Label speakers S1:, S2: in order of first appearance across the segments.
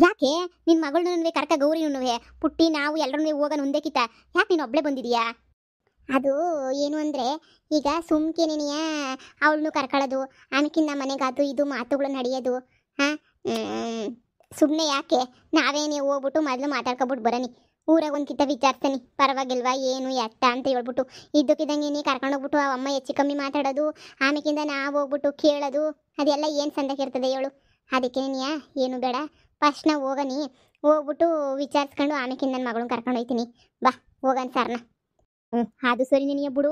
S1: ಯಾಕೆ ನಿನ್ನ ಮಗಳನ್ನೂ ಕರ್ಕ ಗೌರಿನೂ ಪುಟ್ಟಿ ನಾವು ಎಲ್ಲರೂ ಹೋಗೋಣ ಒಂದೇಕಿತ ಯಾಕೆ ನೀನು ಒಬ್ಳೆ ಬಂದಿದೀಯಾ? ಅದು ಏನು ಅಂದರೆ ಈಗ ಸುಮ್ಕೆನೆಯ ಅವಳನ್ನು ಕರ್ಕೊಳ್ಳೋದು ಆಮೇಕಿಂದ ಮನೆಗೆ ಅದು ಇದು ಮಾತುಗಳು ನಡೆಯೋದು. ಹಾಂ, ಸುಮ್ಮನೆ ಯಾಕೆ ನಾವೇನೇ ಹೋಗ್ಬಿಟ್ಟು ಮೊದಲು ಮಾತಾಡ್ಕೊಬಿಟ್ಟು ಬರೋನಿ. ಊರಾಗ ಒಂದ್ಕಿತ ವಿಚಾರಿಸ್ತಾನೆ ಪರವಾಗಿಲ್ವಾ ಏನು ಎತ್ತ ಅಂತ ಹೇಳ್ಬಿಟ್ಟು ಇದ್ದಕ್ಕಿದ್ದಂಗೆ ನೀ ಕರ್ಕೊಂಡೋಗ್ಬಿಟ್ಟು ಆ ಅಮ್ಮ ಹೆಚ್ಚು ಕಮ್ಮಿ ಮಾತಾಡೋದು ಆಮೇಕಿಂದ ನಾವು ಹೋಗ್ಬಿಟ್ಟು ಕೇಳೋದು ಅದೆಲ್ಲ ಏನು ಸಂದಕ್ಕಿರ್ತದೆ ಹೇಳು. ಅದಕ್ಕೆ ನೀ ಏನು ಬೇಡ, ಫಸ್ಟ್ ನಾವು ಹೋಗನಿ, ಹೋಗ್ಬಿಟ್ಟು ವಿಚಾರಿಸ್ಕೊಂಡು ಆಮೇಕಿಂದ ನನ್ನ ಮಗಳನ್ನ ಕರ್ಕೊಂಡು ಹೋಗ್ತೀನಿ. ಬಾ ಹೋಗೋಣ ಸರ್ನ. ಅದು ಸರಿ ನೀನು ಬಿಡು,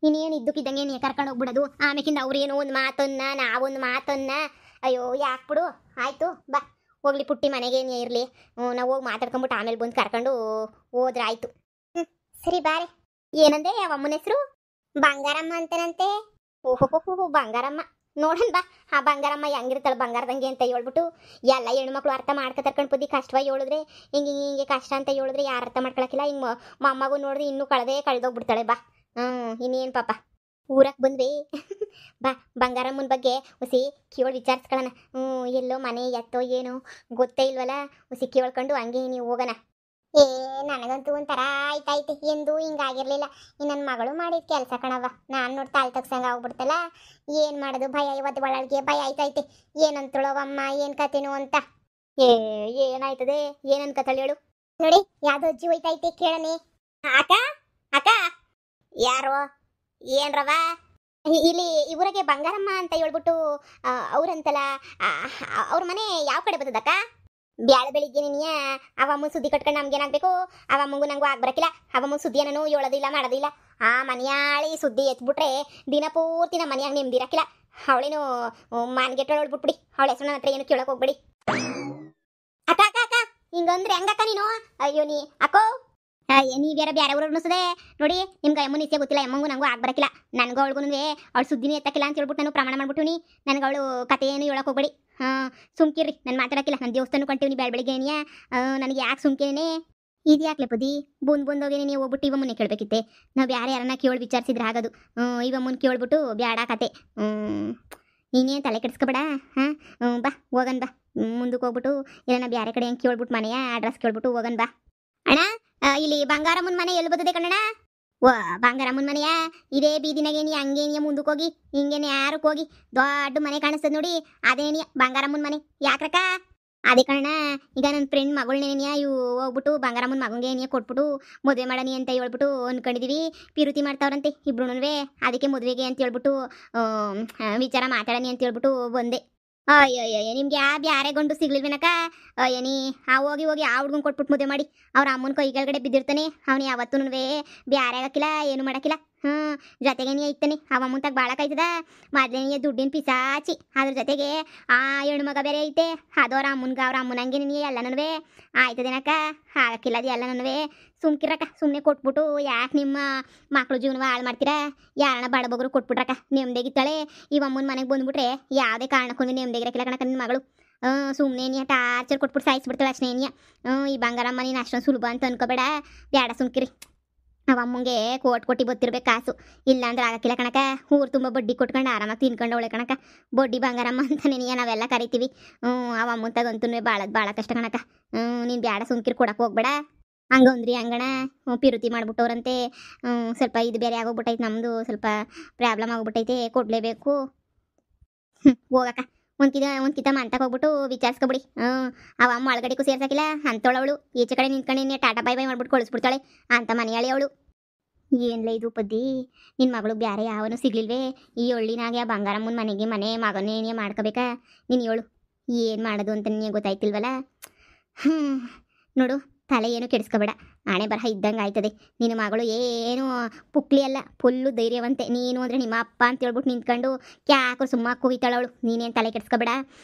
S1: ನೀನೇನು ಇದ್ದಕ್ಕಿದ್ದಂಗೆ ನೀ ಕರ್ಕೊಂಡು ಹೋಗ್ಬಿಡೋದು ಆಮೇಕಿಂದ ಅವ್ರೇನೋ ಒಂದು ಮಾತನ್ನ ನಾವೊಂದು ಮಾತನ್ನ. ಅಯ್ಯೋ ಯಾಕೆ ಬಿಡು, ಆಯಿತು ಬಾ ಹೋಗ್ಲಿ ಪುಟ್ಟಿ ಮನೆಗೇನೇ ಇರಲಿ, ನಾವು ಹೋಗಿ ಮಾತಾಡ್ಕೊಂಬಿಟ್ಟು ಆಮೇಲೆ ಬಂದು ಕರ್ಕೊಂಡು ಹೋದ್ರೆ ಆಯಿತು. ಸರಿ ಬಾರೆ. ಏನಂದೆ ಯಾವ ಅಮ್ಮನ ಹೆಸರು? ಬಂಗಾರಮ್ಮ ಅಂತನಂತೆ. ಓಹೋ ಬಂಗಾರಮ್ಮ, ನೋಡೋಣ ಬಾ ಆ ಬಂಗಾರಮ್ಮ ಹೆಂಗಿರ್ತಾಳೆ ಬಂಗಾರದಂಗೆ ಅಂತ ಹೇಳ್ಬಿಟ್ಟು ಎಲ್ಲ ಹೆಣ್ಮಕ್ಳು ಅರ್ಥ ಮಾಡ್ಕೊತರ್ಕೊಂಡು ಬುದ್ಧಿ ಕಷ್ಟವಾಗಿ ಹೇಳಿದ್ರೆ ಹಿಂಗೆ ಹಿಂಗೆ ಕಷ್ಟ ಅಂತ ಹೇಳಿದ್ರೆ ಯಾರು ಅರ್ಥ ಮಾಡ್ಕೊಳಕಿಲ್ಲ. ಹಿಂಗೆ ಮೊಮ್ಮಗು ನೋಡಿದ್ರೆ ಇನ್ನೂ ಕಳೆದೋಗ್ಬಿಡ್ತಾಳೆ. ಬಾ ಇನ್ನೇನು ಪಾಪ ಊರಕ್ಕೆ ಬಂದ್ವಿ. ಬಾ ಬಂಗಾರಮ್ಮನ ಬಗ್ಗೆ ಹುಸಿ ಕೇಳಿ ವಿಚಾರಿಸ್ಕೊಳ್ಳೋಣ. ಎಲ್ಲೋ ಮನೆ ಎತ್ತೋ ಏನೋ ಗೊತ್ತೇ ಇಲ್ವಲ್ಲ, ಹುಸಿ ಕೇಳ್ಕೊಂಡು ಹಂಗೆ ನೀವು ಹೋಗೋಣ. ನನಗಂತೂ ಒಂಥರ ಆಯ್ತಾಯ್ತು, ಎಂದು ಹಿಂಗಾಗಿರ್ಲಿಲ್ಲ. ನನ್ನ ಮಗಳು ಮಾಡಿದ ಕೆಲಸ ಕಣವ, ನಾನು ನೋಡಿ ತಾಳಿ ತಗ್ಸಂಗೆ ಆಗ್ಬಿಡ್ತಲ್ಲ. ಏನು ಮಾಡೋದು ಭಯ, ಇವತ್ತು ಒಳಗೆ ಭಯ ಆಯ್ತೈತೆ. ಏನಂತಳವಮ್ಮ ಏನು ಕತೆನೋ ಅಂತ. ಏನಾಯ್ತದೆ, ಏನನ್ಕತಾಳೆ ಹೇಳು. ನೋಡಿ ಯಾವ್ದೋ ಅಜ್ಜಿ ಹೋಯ್ತೈತೆ ಕೇಳನೆ. ಅಕ್ಕ ಅಕ್ಕ ಯಾರೋ ಏನ್ರವ ಇಲ್ಲಿ ಇವರಿಗೆ ಬಂಗಾರಮ್ಮ ಅಂತ ಹೇಳ್ಬಿಟ್ಟು ಅವ್ರಂತಲ್ಲ, ಅವ್ರ ಮನೆ ಯಾವ ಕಡೆ ಬರ್ತದಕ್ಕ? ಬ್ಯಾಳೆ ಬೆಳಿಗ್ಗೆ ನೀನಿಯ ಅವಮ್ಮ ಸುದ್ದಿ ಕಟ್ಕೊಂಡು ನಮ್ಗೇನಾಗಬೇಕು, ಅವಮ್ಮಂಗೂ ನಂಗೂ ಆಗ್ಬರಕಿಲ್ಲ. ಅವಮ್ಮ ಸುದ್ದಿ ಏನೋ ಹೇಳೋದಿಲ್ಲ ಮಾಡೋದಿಲ್ಲ. ಆ ಮನೆಯಾಳಿ ಸುದ್ದಿ ಎತ್ಬಿಟ್ರೆ ದಿನ ಪೂರ್ತಿ ನಮ್ಮ ಮನೆಯಾಗ ನೆಮ್ಮದಿರಕಿಲ್ಲ. ಅವಳೇನು ಮಾನ್ಗೆಟ್ಟಳು ಹೇಳ್ಬಿಟ್ಬಿಡಿ, ಅವಳ ಹೆಸರು ನನ್ನ ಹತ್ರ ಏನು ಕೇಳಕ್ ಹೋಗ್ಬಿಡಿ. ಅಕ್ಕ ಅಕ್ಕ ಅಕ್ಕ ಹಿಂಗಂದ್ರೆ ಹೆಂಗಕ್ಕ ನೀನು? ಅಯ್ಯೋ ನೀ ಅಕ್ಕೋ ನೀವ್ಯಾರ ಬ್ಯಾರೆ ಊರು ಅನ್ನಿಸ್ತದೆ ನೋಡಿ. ನಿಮ್ಗೆ ಅಮ್ಮನ ಇಸೆ ಗೊತ್ತಿಲ್ಲ, ಅಮ್ಮಂಗೂ ನಂಗೂ ಆಗ್ಬರಕಿಲ್ಲ. ನನಗೂ ಅವಳಿಗೂ ಅವಳು ಸುದ್ದಿನೇ ಎತ್ತಕ್ಕಿಲ್ಲ ಅಂತ ಹೇಳ್ಬಿಟ್ಟು ನಾನು ಪ್ರಮಾಣ ಮಾಡ್ಬಿಟ್ಟು ನನಗೆ ಅವಳು ಕತೆ ಏನು ಹೇಳಕ್ ಹೋಗ್ಬೇಡಿ. ಸುಮ್ಕಿರ್ರಿ, ನಾನು ಮಾತಾಡಕ್ಕಿಲ್ಲ. ನಾನು ದೇವಸ್ಥಾನ ಕೊಂತೀವಿ ಬ್ಯಾಳ ಬೆಳಿಗ್ಗೆ ಏನಿಯಾ ನನಗೆ ಯಾಕೆ ಸುಮ್ಕೇನೆ ಇದು ಯಾಕ್ಲೆ ಪದಿ ಬಂದೋಗೇನೆ ನೀವು ಹೋಗ್ಬಿಟ್ಟು ಇವಮ್ಮನೆ ಕೇಳಬೇಕಿತ್ತೆ. ನಾವು ಯಾರನ್ನ ಕೇಳಿ ವಿಚಾರಿಸಿದ್ರೆ ಆಗೋದು. ಇವಮ್ಮನ ಕೇಳ್ಬಿಟ್ಟು ಬ್ಯಾಡ ಕತೆ. ನೀನೇನು ತಲೆ ಕೆಡಿಸ್ಕೊಬೇಡ. ಬಾ ಹೋಗನ್ ಬಾ, ಮುಂದಕ್ಕೆ ಹೋಗ್ಬಿಟ್ಟು ಇಲ್ಲ ಬ್ಯಾರೆ ಕಡೆ ಹೆಂಗೆ ಕೇಳ್ಬಿಟ್ಟು ಮನೆಯ ಅಡ್ರೆಸ್ ಕೇಳ್ಬಿಟ್ಟು ಹೋಗನ್ ಬಾ. ಅಣ್ಣ ಇಲ್ಲಿ ಬಂಗಾರಮ್ಮನ ಮನೆ ಎಲ್ಲಿ ಬರ್ತದೆ ಕಣ್ಣಣ್ಣ? ಬಂಗಾರಮ್ಮನ ಮನೆಯ ಇದೇ ಬೀದಿನಾಗೇನಿ, ಹಂಗೇನಿಯ ಮುಂದಕ್ಕೆ ಹೋಗಿ ಹಿಂಗೇನೆ ಯಾರಕ್ಕೆ ಹೋಗಿ ದೊಡ್ಡ ಮನೆ ಕಾಣಿಸ್ತದೆ ನೋಡಿ, ಅದೇನಿಯ ಬಂಗಾರಮ್ಮನ ಮನೆ. ಯಾಕ್ರಕ್ಕ? ಅದೇ ಕಣ್ಣ, ಈಗ ನನ್ನ ಫ್ರೆಂಡ್ ಮಗಳನ್ನೇನಿಯ ಇವು ಹೋಗ್ಬಿಟ್ಟು ಬಂಗಾರಮ್ಮನ ಮಗಂಗೆ ಏನಿಯ ಕೊಟ್ಬಿಟ್ಟು ಮದುವೆ ಮಾಡನಿ ಅಂತ ಹೇಳ್ಬಿಟ್ಟು ಅನ್ಕೊಂಡಿದೀವಿ. ಪಿರುತಿ ಮಾಡ್ತಾವ್ರಂತೆ ಇಬ್ರುನುವೆ. ಅದಕ್ಕೆ ಮದುವೆಗೆ ಅಂತ ಹೇಳ್ಬಿಟ್ಟು ವಿಚಾರ ಮಾತಾಡನಿ ಅಂತ ಹೇಳ್ಬಿಟ್ಟು ಬಂದೆ. ಅಯ್ಯಯ್ಯ ನಿಮ್ಗೆ ಬ್ಯಾರೆ ಗಂಡು ಸಿಗ್ಲಿಲ್ವೇನಕ್ಕ? ನೀ ಹೋಗಿ ಆ ಹುಡ್ಗನ್ ಕೊಟ್ಬಿಟ್ಟು ಮದುವೆ ಮಾಡಿ ಅವ್ರ ಅಮ್ಮನ ಕೈ ಕೆಳಗಡೆ ಬಿದ್ದಿರ್ತಾನೆ. ಅವನು ಯಾವತ್ತೂ ಬ್ಯಾರೆ ಆಗಕ್ಕಿಲ್ಲ, ಏನು ಮಾಡಕ್ಕಿಲ್ಲ. ಜೊತೆಗೆ ನೀ ಐತಾನೆ ಅವ ಅಮ್ಮಂತಾಗ ಭಾಳ ಕಾಯ್ತದ. ಮೊದಲೇ ದುಡ್ಡಿನ ಪಿಸಾಚಿ, ಅದ್ರ ಜೊತೆಗೆ ಆ ಹೆಣ್ಣು ಮಗ ಬೇರೆ ಐತೆ. ಅದು ಅವ್ರ ಅಮ್ಮನಂಗೆ ನೀ ಎಲ್ಲನೂ ಆಯ್ತದೇನಕ್ಕ? ಆಗಕ್ಕಿಲ್ಲ ಅದು ಎಲ್ಲನೂ. ಸುಮ್ಕಿರಕ್ಕ, ಸುಮ್ಮನೆ ಕೊಟ್ಬಿಟ್ಟು ಯಾಕೆ ನಿಮ್ಮ ಮಕ್ಳು ಜೀವನ ಹಾಳು ಮಾಡ್ತೀರಾ? ಯಾರನ್ನ ಬಡಬಗರು ಕೊಟ್ಬಿಟ್ರಕ್ಕ ನೆಮ್ಮದಿಗಿತ್ತಾಳೆ. ಇವಮ್ಮನ ಮನೆಗೆ ಬಂದ್ಬಿಟ್ರೆ ಯಾವುದೇ ಕಾರಣಕ್ಕೂ ನೆಮ್ಮದಿಗಿರಕ್ಕಿಲ್ಲ ಕಣಕ್ಕ ನಿನ್ನ ಮಗಳು. ಸುಮ್ಮನೆ ನೀ ಟಾರ್ಚರ್ ಕೊಟ್ಬಿಟ್ಟು ಸಾಯಿಸ್ಬಿಡ್ತಾಳೆ ಅಷ್ಟೇ ನೀ. ಈ ಬಂಗಾರಮ್ಮ ನೀನು ಅಷ್ಟೊಂದು ಸುಲಭ ಅಂತ ಅನ್ಕೋಬೇಡ. ಬ್ಯಾಡ ಸುಮ್ಕಿರಿ. ಅವಮ್ಮಂಗೆ ಕೊಟ್ಟು ಗೊತ್ತಿರ್ಬೇಕು ಕಾಸು, ಇಲ್ಲ ಅಂದ್ರೆ ಆಗಕ್ಕಿಲ್ಲ ಕಣಕ. ಊರು ತುಂಬ ಬಡ್ಡಿ ಕೊಟ್ಕೊಂಡು ಆರಾಮಾಗಿ ತಿನ್ಕೊಂಡು ಅವಳೆ ಕಣಕ. ಬಡ್ಡಿ ಬಂಗಾರಮ್ಮ ಅಂತ ನೀನು ನಾವೆಲ್ಲ ಕರಿತೀವಿ. ಅವಮ್ಮಂತಾಗಂತೂ ಭಾಳ ಕಷ್ಟ ಕಣಕ. ನೀನು ಬ್ಯಾಡ ಸುಮ್ಕಿರಿ, ಕೊಡಕ್ಕೆ ಹೋಗ್ಬೇಡ. ಹಂಗಂದ್ರಿ ಹಂಗಣ ಪಿರುತಿ ಮಾಡ್ಬಿಟ್ಟವ್ರಂತೆ. ಸ್ವಲ್ಪ ಇದು ಬೇರೆ ಆಗೋಗ್ಬಿಟ್ಟೈತೆ, ನಮ್ಮದು ಸ್ವಲ್ಪ ಪ್ರಾಬ್ಲಮ್ ಆಗೋಗ್ಬಿಟ್ಟೈತೆ, ಕೊಡಲೇಬೇಕು. ಹೋಗಕ್ಕ ಒಂದ್ಕಿತ ಮಂತಕ್ಕೆ ಹೋಗ್ಬಿಟ್ಟು ವಿಚಾರಿಸ್ಕೊಬಿಡಿ. ಅವ ಅಮ್ಮ ಒಳಗಡೆಗೂ ಸೇರ್ಸಕ್ಕಿಲ್ಲ ಅಂತವಳವಳು. ಈಚೆ ಕಡೆ ನಿಂತ್ಕೊಂಡು ಟಾಟಾ ಬೈ ಮಾಡ್ಬಿಟ್ಟು ಕಳಿಸ್ಬಿಡ್ತಾಳೆ ಅಂತ ಮನೆಯಾಳಿ ಅವಳು. ಏನ್ಲ ಇದು ಪದ್ದಿ, ನಿನ್ನ ಮಗಳು ಬ್ಯಾರೆ ಯಾವನು ಸಿಗ್ಲಿಲ್ವೇ? ಈ ಹಳ್ಳಿನಾಗೆ ಆ ಬಂಗಾರಮ್ಮನ ಮನೆ ಮಗನೇ ಮಾಡ್ಕೋಬೇಕಾ? ನೀನು ಹೇಳು ಏನು ಮಾಡೋದು ಅಂತ ನಿನಗೆ ಗೊತ್ತಾಯ್ತಿಲ್ವಲ್ಲ. ನೋಡು ತಲೆ ಏನು ಕೆಡಿಸ್ಕೋಬೇಡ, ಹಣೆ ಬರಹ ಇದ್ದಂಗೆ ಆಯ್ತದೆ. ನಿನ್ನ ಮಗಳು ಏನು ಪುಕ್ಲಿ ಅಲ್ಲ, ಫುಲ್ಲು ಧೈರ್ಯವಂತೆ. ನೀನು ಅಂದರೆ ನಿಮ್ಮ ಅಪ್ಪ ಅಂತ ಹೇಳ್ಬಿಟ್ಟು ನಿಂತ್ಕೊಂಡು ಕ್ಯಾಕರು ಸುಮ್ಮ ಕುಗಿತಾಳವಳು. ನೀನೇನು ತಲೆ ಕೆಡಿಸ್ಕೋಬೇಡ,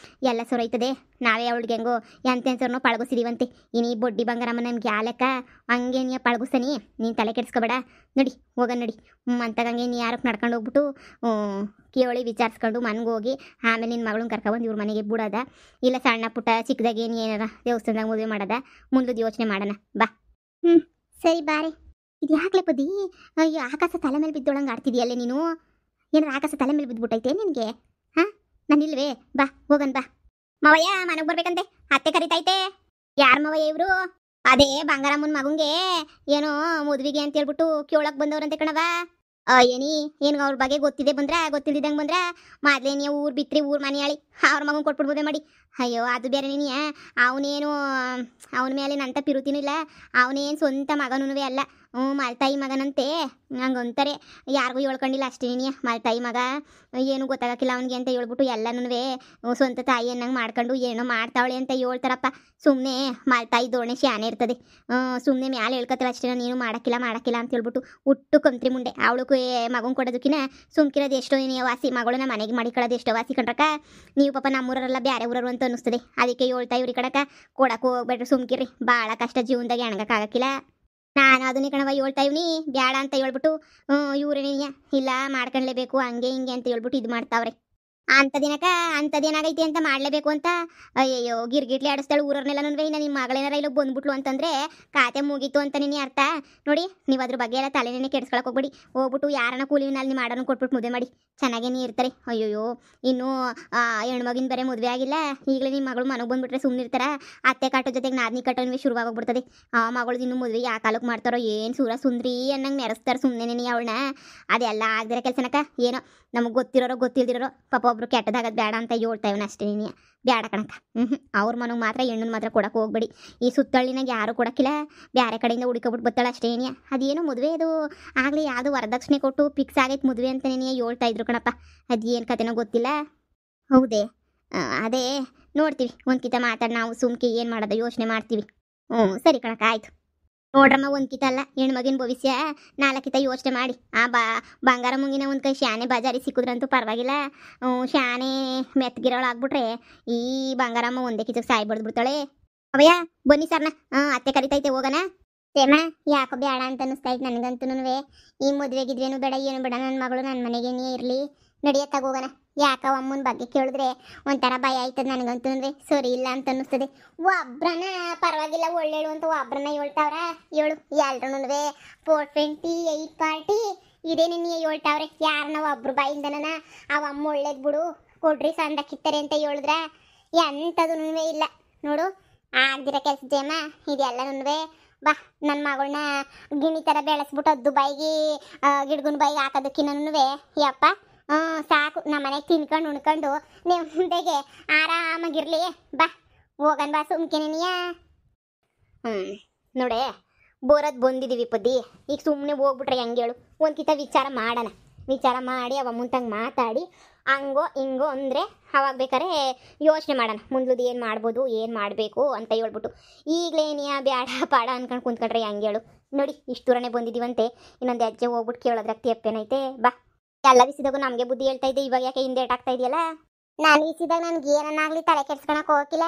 S1: ಎಲ್ಲ ಸೊರೈತದೆ. ನಾವೇ ಅವಳಿಗೆ ಹೆಂಗೋ ಎಂತೆಂಥವ್ರನ್ನೋ ಪಳಗಿಸಿದೀವಂತೆ. ಇನ್ನೀ ಬೊಡ್ಡಿ ಬಂಗಾರಮ್ಮ ನಮ್ಗೆ ಯಾಲಕ್ಕ ಹಂಗೆ ನೀ ಪಳಗಿಸ್ತಾನಿ. ನೀನು ತಲೆ ಕೆಡಿಸ್ಕೋಬೇಡ. ನಡಿ ಹೋಗ ನಡಿ. ಅಂತಗಂಗೆ ನೀ ಯಾರಕ್ಕೆ ನಡ್ಕೊಂಡು ಹೋಗ್ಬಿಟ್ಟು ಕೇಳಿ ವಿಚಾರಿಸ್ಕೊಂಡು ಮನೆಗೆ ಹೋಗಿ ಆಮೇಲೆ ನಿನ್ನ ಮಗಳನ್ನ ಕರ್ಕೊಬಂದು ಇವ್ರ ಮನೆಗೆ ಬಿಡೋದ, ಇಲ್ಲ ಸಣ್ಣ ಪುಟ್ಟ ಚಿಕ್ಕದಾಗಿ ಏನು ಏನಾರ ದೇವಸ್ಥಾನದಾಗ ಮದುವೆ ಮಾಡೋದ, ಮುಂದದ ಯೋಚನೆ ಮಾಡೋಣ ಬಾ. ಸರಿ ಬಾರೆ. ಇದು ಯಾಕ್ಲೆ ಪದಿ ಆಕಾಶ ತಲೆ ಮೇಲೆ ಬಿದ್ದೊಳಂಗೆ ಆಡ್ತಿದ್ಯಲ್ಲೇ ನೀನು? ಏನಾರ ಆಕಾಶ ತಲೆ ಮೇಲೆ ಬಿದ್ದುಬಿಟ್ಟೈತೆ ನಿನಗೆ? ನಾನಿಲ್ವೇ? ಬಾ ಹೋಗನ್ ಬಾ. ಮಾವಯ್ಯ ಮನೆಗೆ ಬರ್ಬೇಕಂತೆ, ಅತ್ತೆ ಕರಿತೈತೆ. ಯಾರ ಮವ ಇವ್ರು? ಅದೇ ಬಂಗಾರಮ್ಮನ ಮಗಂಗೆ ಏನೋ ಮದ್ವಿಗೆ ಅಂತ ಹೇಳ್ಬಿಟ್ಟು ಕೇಳಕ್ ಬಂದವ್ರಂತೆ ಕಣವ. ಏನಿ ಏನ್ ಅವ್ರ ಬಗ್ಗೆ ಗೊತ್ತಿದೆ ಬಂದ್ರ ಗೊತ್ತಿಲ್ದಿದಂಗ್ ಬಂದ್ರ ಮೊದ್ಲೇ ನೀವು ಊರ್ ಬಿತ್ರಿ ಊರ್ ಮನೆಯಾಳಿ ಅವ್ರ ಮಗನ್ ಕೊಟ್ಬಿಡ್ಬೋದೇ ಮಾಡಿ. ಅಯ್ಯೋ ಅದು ಬೇರೆ ನೀನಿಯ ಅವನೇನು ಅವನ ಮೇಲೆ ನಂತ ಪಿರುತಿನೂ ಇಲ್ಲ. ಅವನೇನು ಸ್ವಂತ ಮಗನೂ ಅಲ್ಲ. ಮಲ್ತಾಯಿ ಮಗನಂತೆ ಹಂಗಂತಾರೆ. ಯಾರಿಗೂ ಹೇಳ್ಕೊಂಡಿಲ್ಲ ಅಷ್ಟೇ ನೀನಿಯ ಮಲ್ತಾಯಿ ಮಗ ಏನು ಗೊತ್ತಾಗಕ್ಕಿಲ್ಲ ಅವನಿಗೆ ಅಂತ ಹೇಳ್ಬಿಟ್ಟು ಎಲ್ಲನೂ ಸ್ವಂತ ತಾಯಿ ಅನ್ನಂಗೆ ಮಾಡ್ಕೊಂಡು ಏನೋ ಮಾಡ್ತಾವಳೆ ಅಂತ ಹೇಳ್ತಾರಪ್ಪ. ಸುಮ್ಮನೆ ಮಲ್ತಾಯಿ ದೋಣೆ ಶಾನೆ ಇರ್ತದೆ. ಸುಮ್ಮನೆ ಮ್ಯಾಲೆ ಹೇಳ್ಕೊತಾರ ಅಷ್ಟೇ, ನೀನು ಮಾಡಕ್ಕಿಲ್ಲ ಅಂತ ಹೇಳ್ಬಿಟ್ಟು ಹುಟ್ಟು ಕಂತ್ರಿ ಮುಂಡೆ ಅವಳು ಮಗನ್ ಕೊಡೋದಕ್ಕಿನ ಸುಮ್ಕಿರೋದು ಎಷ್ಟೋ ನೀನು ವಾಸಿ ಮಗಳನ್ನ ಮನೆಗೆ ಮಾಡಿಕೊಳ್ಳೋದು ಎಷ್ಟೋ ವಾಸಿ ಕಂಡ್ರಕ್ಕ. ನೀವು ಪಾಪ ನಮ್ಮೂರಲ್ಲ ಬ್ಯಾರೆ ಊರರು ಅಂತ ಅನ್ನಿಸ್ತದೆ. ಅದಕ್ಕೆ ಹೇಳ್ತಾ ಇವ್ರಿ ಕಡಕ ಕೊಡಕ್ಕೆ ಹೋಗ್ಬೇಡ್ರಿ ಸುಮ್ಕಿರಿ, ಭಾಳ ಕಷ್ಟ ಜೀವನದಾಗ ಎಣಗಕ್ಕಾಗಕ್ಕಿಲ್ಲ. ನಾನು ಅದನ್ನೇ ಕಣವ ಹೇಳ್ತಾ ಇವ್ನಿ ಬ್ಯಾಡ ಅಂತ ಹೇಳ್ಬಿಟ್ಟು ಇವ್ರೇನಿಯ ಇಲ್ಲ ಮಾಡ್ಕೊಳ್ಲೇಬೇಕು ಹಂಗೆ ಹಿಂಗೆ ಅಂತ ಹೇಳ್ಬಿಟ್ಟು ಇದು ಮಾಡ್ತಾವ್ರೆ. ಅಂಥದ್ದೇನಾಗೈತಿ ಅಂತ ಮಾಡಲೇಬೇಕು ಅಂತ ಅಯ್ಯಯ್ಯೋ ಗಿರ್ಗಿಟ್ಲಿ ಆಡಿಸ್ತಾಳೆ ಊರನ್ನೆಲ್ಲ. ಇನ್ನು ನಿಮ್ಮ ಮಗಳೇನಾರ ಇಲ್ಲ ಬಂದ್ಬಿಟ್ಲು ಅಂತಂದರೆ ಕಾತೆ ಮುಗೀತು ಅಂತ ನೀನು ಅರ್ಥ. ನೋಡಿ ನೀವು ಅದ್ರ ಬಗ್ಗೆ ಎಲ್ಲ ತಲೆನೇ ಕೆಡ್ಸ್ಕೊಳಕ್ಕೆ ಹೋಗ್ಬಿಡಿ. ಹೋಗ್ಬಿಟ್ಟು ಯಾರನ್ನ ಕೂಲಿನಲ್ಲಿ ನೀವು ಮಾಡೋಣ ಕೊಟ್ಬಿಟ್ಟು ಮದುವೆ ಮಾಡಿ ಚೆನ್ನಾಗೇನೇ ಇರ್ತಾರೆ. ಅಯ್ಯೋಯ್ಯೋ ಇನ್ನೂ ಹೆಣ್ಮಗಿನ ಬೇರೆ ಮದುವೆ ಆಗಿಲ್ಲ, ಈಗಲೇ ನಿಮ್ಮ ಮಗಳು ಮನೆಗೆ ಬಂದುಬಿಟ್ರೆ ಸುಮ್ಮನೆ ಇರ್ತಾರ. ಅತ್ತೆ ಕಟ್ಟೋ ಜೊತೆಗೆ ನಾದಿನಿ ಕಟ್ಟೋನ್ವೇ ಶುರುವಾಗೋಗ್ಬಿಡ್ತದೆ. ಆ ಮಗಳು ಇನ್ನೂ ಮದುವೆ ಯಾವ ಕಾಲಕ್ಕೆ ಮಾಡ್ತಾರೋ ಏನು ಸೂರ ಸುಂದ್ರಿ ಅನ್ನಂಗೆ ಮೆರೆಸ್ತಾರೆ ಸುಮ್ಮನೆ ನೀನು ಅವಳನ್ನ. ಅದೆಲ್ಲ ಆಗದಿರೋ ಕೆಲಸನಕ ಏನೋ ನಮಗೆ ಗೊತ್ತಿರೋರೋ ಗೊತ್ತಿಲ್ದಿರೋರೋ ಪಾಪ ಒಬ್ರು ಕೆಟ್ಟದಾಗದು ಬೇಡ ಅಂತ ಹೇಳ್ತಾ ಇವನು ಅಷ್ಟೇ ನೀನು ಬೇಡ ಕಣಕ. ಅವ್ರ ಮನೆಗೆ ಮಾತ್ರ ಹೆಣ್ಣನ್ನು ಮಾತ್ರ ಕೊಡಕ್ಕೆ ಹೋಗ್ಬೇಡಿ. ಈ ಸುತ್ತಳ್ಳಿನಾಗ ಯಾರೂ ಕೊಡೋಕ್ಕಿಲ್ಲ, ಬೇರೆ ಕಡೆಯಿಂದ ಹುಡುಕೊಬಿಟ್ಟು ಬರ್ತಾಳೆ ಅಷ್ಟೇ ನೀನು. ಅದೇನು ಮದುವೆ ಅದು ಆಗಲಿ ಯಾವುದು ವರದಕ್ಷಿಣೆ ಕೊಟ್ಟು ಫಿಕ್ಸ್ ಆಗೈತೆ ಮದುವೆ ಅಂತ ನೀನು ಹೇಳ್ತಾ ಇದ್ರು ಕಣಪ್ಪ. ಅದೇನು ಕತೆನೋ ಗೊತ್ತಿಲ್ಲ. ಹೌದೇ ಅದೇ ನೋಡ್ತೀವಿ ಒಂದ್ಕಿತ ಮಾತಾಡಿ ನಾವು ಸುಮ್ಕೆ ಏನು ಮಾಡೋದು ಯೋಚನೆ ಮಾಡ್ತೀವಿ. ಸರಿ ಕಣಕ ಆಯಿತು. ನೋಡ್ರಮ್ಮ ಒಂದ್ಕಿತ ಅಲ್ಲ ಹೆಣ್ಮಗಿನ ಭವಿಷ್ಯ ನಾಲ್ಕಿತ ಯೋಚನೆ ಮಾಡಿ. ಬಂಗಾರ ಮುಂಗಿನ ಒಂದು ಕೈ ಶಾನೆ ಬಾಜಾರಿ ಸಿಕ್ಕಿದ್ರಂತೂ ಪರವಾಗಿಲ್ಲ. ಶಾನೆ ಮೆತ್ತಗಿರೋಳಾಗ್ಬಿಟ್ರೆ ಈ ಬಂಗಾರಮ್ಮ ಒಂದೇ ಕಿಚಕ್ಕೆ ಸಾಯ್ಬಡ್ದು ಬಿಡ್ತಾಳೆ. ಅವಯ್ಯ ಬನ್ನಿ ಸರ್ನ ಅತ್ತೆ ಕರಿತೈತೆ ಹೋಗೋಣ. ಸೇಮ ಯಾಕೋ ಬೇಡ ಅಂತ ಅನ್ನಿಸ್ತೈತೆ ನನಗಂತೂ. ಈ ಮದುವೆಗಿದ್ವೇನು ಬೇಡ ಏನು ಬೇಡ, ನನ್ನ ಮಗಳು ನನ್ನ ಮನೆಗೇನೇ ಇರಲಿ ನಡಿಯತ್ತಾಗ ಹೋಗೋಣ. ಯಾಕ ಅಮ್ಮನ ಬಗ್ಗೆ ಕೇಳಿದ್ರೆ ಒಂಥರ ಭಯ ಆಯ್ತದ ನನಗಂತೂ. ಸರಿ ಇಲ್ಲ ಅಂತ ಅನ್ನಿಸ್ತದೆ. ಒಬ್ರನ ಪರವಾಗಿಲ್ಲ ಒಳ್ಳೇಳು ಅಂತ ಒಬ್ರನ್ನ ಹೇಳ್ತಾವ್ರ ಹೇಳು ಎಲ್ರೂ 428 ಪಾರ್ಟಿ ಇದೇ ನಿನ್ನೆ ಹೇಳ್ತಾವ್ರೆ. ಯಾರನ್ನ ಒಬ್ರು ಬಾಯಿಂದನ ಅವ ಅಮ್ಮ ಒಳ್ಳೇದು ಬಿಡು ಕೊಡ್ರಿ ಸಂದಕ್ಕಿತ್ತಾರೆ ಅಂತ ಹೇಳಿದ್ರ ಎಂಥದೂ ಇಲ್ಲ ನೋಡು. ಆಗ್ದಿರೋ ಕೆಲಸ ಜೇಮ ಇದೆಲ್ಲನೂ ಬಾ ನನ್ನ ಮಗಳನ್ನ ಗಿಣಿ ಥರ ಬೆಳೆಸ್ಬಿಟ್ಟು ಅದ್ದು ಬಾಯಿಗೆ ಗಿಡ್ಗುನ ಬಾಯಿಗೆ ಹಾಕೋದಕ್ಕಿನ್ನೂ ಯಪ್ಪ ಸಾಕು. ನಮ್ಮ ಮನೆಗೆ ತಿನ್ಕೊಂಡು ಉಣ್ಕೊಂಡು ನೀವು ಮುಂದೆಗೆ ಆರಾಮಾಗಿರ್ಲಿ. ಬಾ ಹೋಗಣ ಬಾ ಸುಮ್ಕೆನೆಯ. ನೋಡೆ ಬೋರದ್ ಬಂದಿದ್ದೀವಿ ಪದ್ದಿ, ಈಗ ಸುಮ್ಮನೆ ಹೋಗ್ಬಿಟ್ರೆ ಹೆಂಗೆ ಹೇಳು. ಒಂದ್ಕಿತ ವಿಚಾರ ಮಾಡೋಣ, ವಿಚಾರ ಮಾಡಿ ಅವ ಮುಂತಂಗೆ ಮಾತಾಡಿ ಹಂಗೋ ಹಿಂಗೋ ಅಂದರೆ ಅವಾಗ ಬೇಕಾರೆ ಯೋಚನೆ ಮಾಡೋಣ ಮುಂದ್ಲದು ಏನು ಮಾಡ್ಬೋದು ಏನು ಮಾಡಬೇಕು ಅಂತ ಹೇಳ್ಬಿಟ್ಟು. ಈಗಲೇನಿಯ ಬ್ಯಾಡ ಪಾಡ ಅನ್ಕೊಂಡು ಕುಂತ್ಕೊಂಡ್ರೆ ಹೆಂಗೆ ಹೇಳು. ನೋಡಿ ಇಷ್ಟು ದೂರನೇ ಬಂದಿದ್ದೀವಂತೆ, ಇನ್ನೊಂದು ಹೆಜ್ಜೆ ಹೋಗ್ಬಿಟ್ಟು ಕೇಳೋದ್ರಾಗ ತಪ್ಪೇನೈತೆ. ಬಾ ಎಲ್ಲ ವಿಸಿದಾಗೂ ನಮಗೆ ಬುದ್ಧಿ ಹೇಳ್ತಾ ಇದ್ದೆ, ಇವಾಗ ಯಾಕೆ ಹಿಂದೇಟ್ ಆಗ್ತಾ ಇದೆಯಲ್ಲ. ನಾನು ವಿಸಿದಾಗ ನನಗೆ ಏನನ್ನಾಗಲಿ ತಲೆ ಕೆಡ್ಸ್ಕೊಳಕ್ಕೆ ಹೋಗಿಲ್ಲ.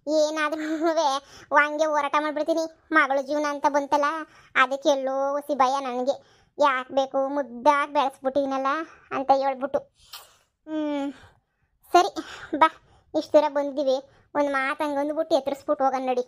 S1: ಏನಾದ್ರೂ ಹಂಗೆ ಹೋರಾಟ ಮಾಡಿಬಿಡ್ತೀನಿ. ಮಗಳು ಜೀವನ ಅಂತ ಬಂತಲ್ಲ ಅದಕ್ಕೆ ಎಲ್ಲೋ ಹೊಸಿ ಭಯ ನನಗೆ. ಯಾಕೆ ಬೇಕು ಮುದ್ದಾಗಿ ಬೆಳೆಸ್ಬಿಟ್ಟಿನಲ್ಲ ಅಂತ ಹೇಳ್ಬಿಟ್ಟು. ಸರಿ ಬಾ ಇಷ್ಟು ದೂರ ಬಂದಿದ್ದೀವಿ, ಒಂದು ಮಾತು ಹಂಗಂದ್ಬಿಟ್ಟು ಎತ್ತರಿಸ್ಬಿಟ್ಟು ಹೋಗೋಣ ನಡಿ.